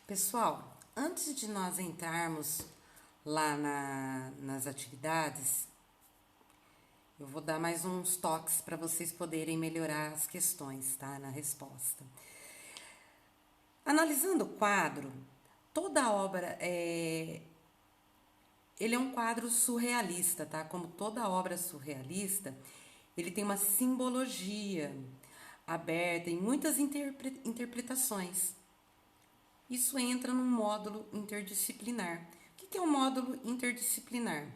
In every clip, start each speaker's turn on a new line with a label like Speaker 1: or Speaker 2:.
Speaker 1: Pessoal, antes de nós entrarmos lá nas atividades, eu vou dar mais uns toques para vocês poderem melhorar as questões, tá? Na resposta. Analisando o quadro, toda a obra ele é um quadro surrealista, tá? Como toda obra surrealista, ele tem uma simbologia aberta em muitas interpretações. Isso entra num módulo interdisciplinar. O que é um módulo interdisciplinar?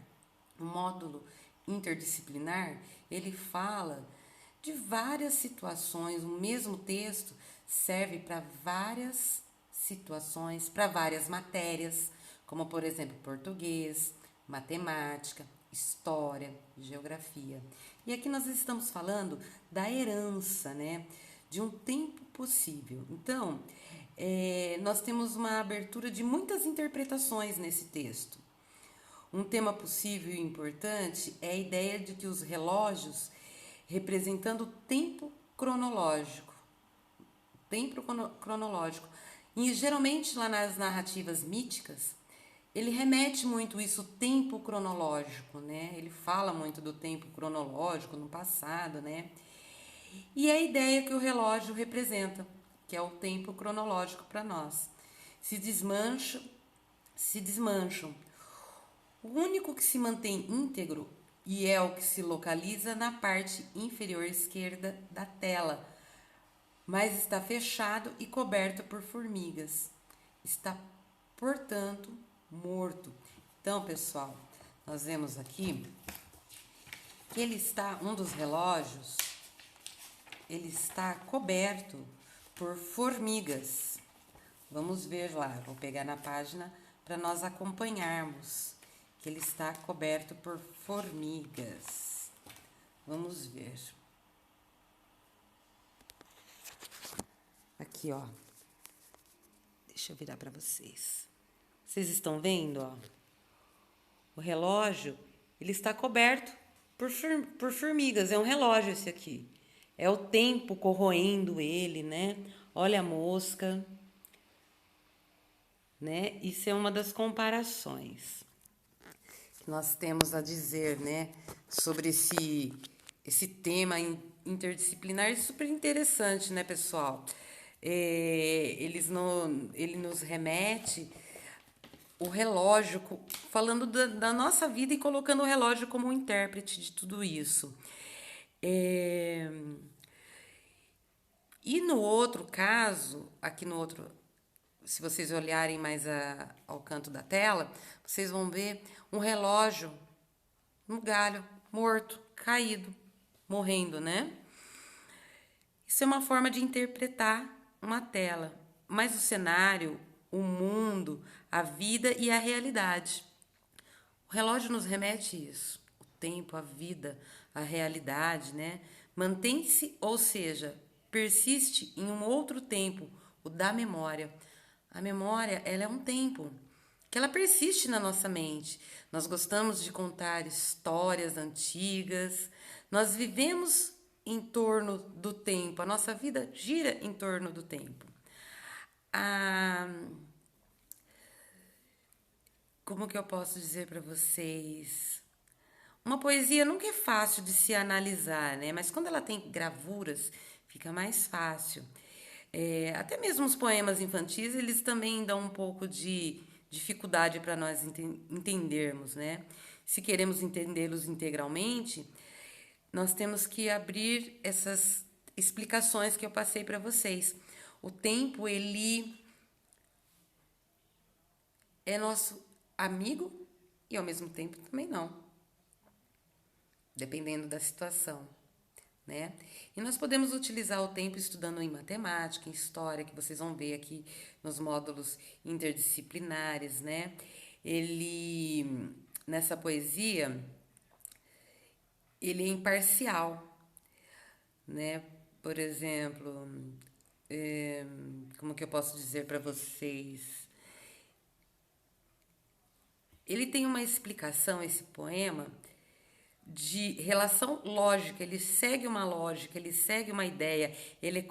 Speaker 1: O módulo interdisciplinar, ele fala de várias situações, o mesmo texto serve para várias situações, para várias matérias, como por exemplo, português, matemática, história, geografia. E aqui nós estamos falando da herança, né? De um tempo possível. Então, nós temos uma abertura de muitas interpretações nesse texto. Um tema possível e importante é a ideia de que os relógios representando o tempo cronológico. Tempo cronológico. E geralmente lá nas narrativas míticas, ele remete muito isso, tempo cronológico, né? Ele fala muito do tempo cronológico no passado, né? E é a ideia que o relógio representa, que é o tempo cronológico para nós. Se desmancham. O único que se mantém íntegro e é o que se localiza na parte inferior esquerda da tela, mas está fechado e coberto por formigas. Está, portanto, morto. Então, pessoal, nós vemos aqui que um dos relógios, ele está coberto por formigas. Vamos ver lá, vou pegar na página para nós acompanharmos que ele está coberto por formigas. Vamos ver. Aqui, ó. Deixa eu virar para vocês. Vocês estão vendo, ó? O relógio, ele está coberto por formigas. É um relógio esse aqui. É o tempo corroendo ele, né? Olha a mosca, né? Isso é uma das comparações que nós temos a dizer, né? Sobre esse tema interdisciplinar. É super interessante, né, pessoal? Ele nos remete o relógio, falando da nossa vida e colocando o relógio como um intérprete de tudo isso. E no outro caso, aqui no outro, se vocês olharem mais ao canto da tela, vocês vão ver um relógio no galho, morto, caído, morrendo, né? Isso é uma forma de interpretar uma tela, mas o cenário, o mundo, a vida e a realidade. O relógio nos remete isso, o tempo, a vida, a realidade, né? Mantém-se, ou seja, persiste em um outro tempo, o da memória. A memória, ela é um tempo que ela persiste na nossa mente. Nós gostamos de contar histórias antigas, nós vivemos em torno do tempo, a nossa vida gira em torno do tempo. Ah, como que eu posso dizer para vocês? Uma poesia nunca é fácil de se analisar, né? Mas quando ela tem gravuras, fica mais fácil. Até mesmo os poemas infantis, eles também dão um pouco de dificuldade para nós entendermos, né? Se queremos entendê-los integralmente, nós temos que abrir essas explicações que eu passei para vocês. O tempo, ele é nosso amigo e ao mesmo tempo também não, dependendo da situação, né? E nós podemos utilizar o tempo estudando em matemática, em história, que vocês vão ver aqui nos módulos interdisciplinares, né? Ele, nessa poesia, ele é imparcial, né? Por exemplo, como que eu posso dizer para vocês? Ele tem uma explicação, esse poema, de relação lógica, ele segue uma lógica, ele segue uma ideia, ele é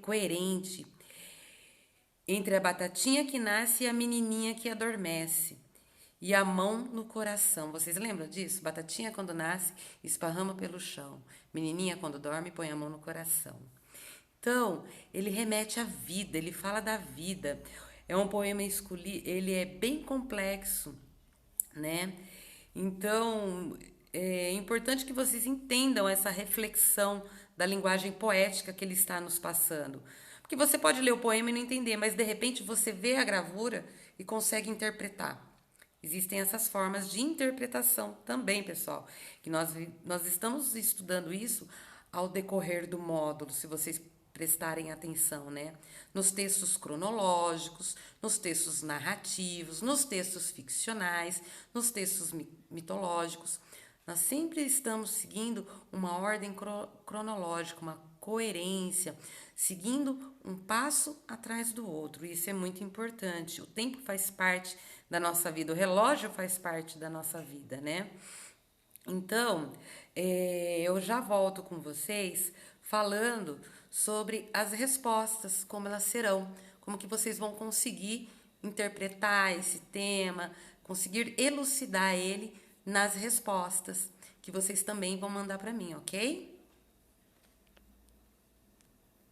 Speaker 1: coerente Entre a batatinha que nasce e a menininha que adormece. E a mão no coração. Vocês lembram disso? Batatinha quando nasce, esparrama pelo chão. Menininha quando dorme, põe a mão no coração. Então, ele remete à vida, ele fala da vida. É um poema ele é bem complexo, né? Então, é importante que vocês entendam essa reflexão da linguagem poética que ele está nos passando. Porque você pode ler o poema e não entender, mas de repente você vê a gravura e consegue interpretar. Existem essas formas de interpretação também, pessoal, que nós estamos estudando isso ao decorrer do módulo, se vocês prestarem atenção, né? Nos textos cronológicos, nos textos narrativos, nos textos ficcionais, nos textos mitológicos. Nós sempre estamos seguindo uma ordem cronológica, uma coerência, seguindo um passo atrás do outro. Isso é muito importante. O tempo faz parte da nossa vida, o relógio faz parte da nossa vida, né? Então, eu já volto com vocês falando sobre as respostas, como elas serão, como que vocês vão conseguir interpretar esse tema, conseguir elucidar ele nas respostas que vocês também vão mandar para mim, ok?